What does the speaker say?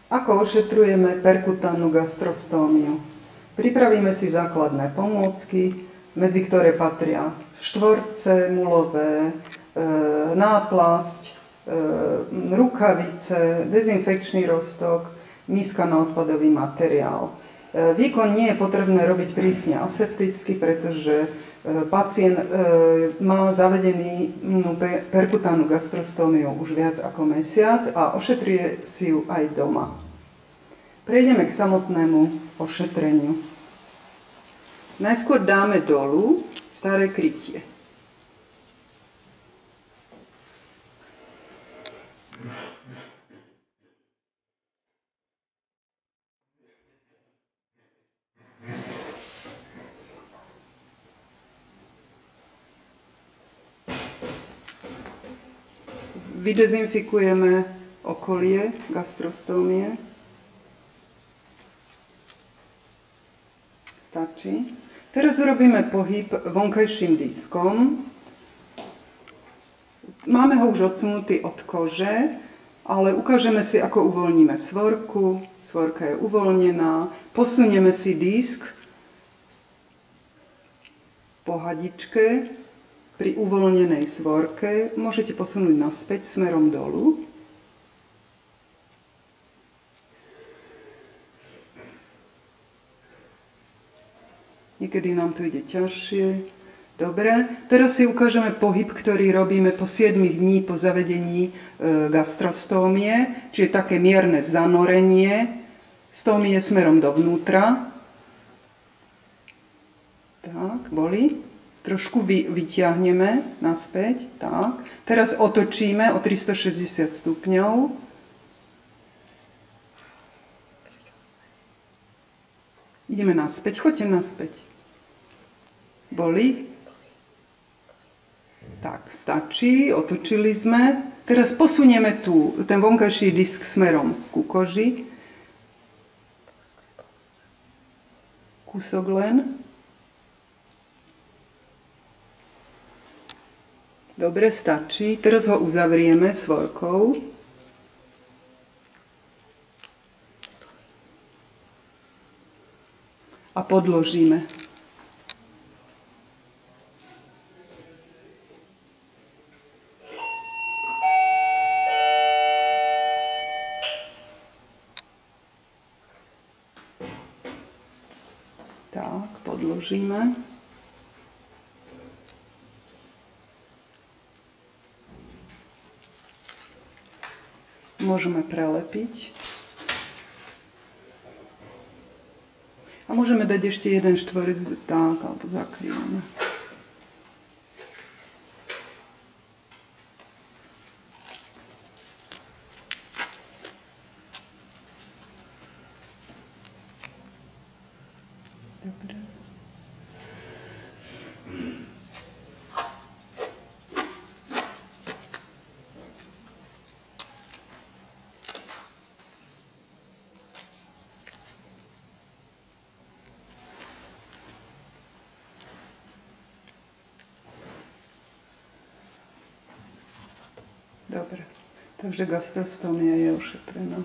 Ako ošetrujeme perkutánnu gastrostómiu? Pripravíme si základné pomôcky, medzi ktoré patria štvorce mulové, náplasť, rukavice, dezinfekčný roztok, miska na odpadový materiál. Výkon nie je potrebné robiť prísne asepticky, pretože pacient má zavedený perkutánnu gastrostómiu už viac ako mesiac a ošetruje si ju aj doma. Prejdeme k samotnému ošetreniu. Najskôr dáme dolu staré krytie. Vydezinfikujeme okolie gastrostómie. Stačí. Teraz urobíme pohyb vonkajším diskom. Máme ho už odsunutý od kože, ale ukážeme si, ako uvoľníme svorku. Svorka je uvoľnená. Posunieme si disk po hadičke. Pri uvoľnenej svorke môžete posunúť naspäť smerom dolu. Niekedy nám to ide ťažšie. Dobre, teraz si ukážeme pohyb, ktorý robíme po 7 dní po zavedení gastrostómie, čiže také mierne zanorenie stómie smerom dovnútra. Tak, boli. Trošku vyťahneme naspäť. Tak. Teraz otočíme o 360 stupňov. Ideme naspäť. Choďte naspäť. Boli? Tak, stačí. Otočili sme. Teraz posunieme ten vonkajší disk smerom ku koži. Kúsok len. Dobre, stačí. Teraz ho uzavrieme svorkou. A podložíme. Tak, podložíme. Môžeme prelepiť. A môžeme dať ešte jeden štvorec, tak, alebo zakryjeme. Dobre. Dobre, takže gastrostómia je ošetrená.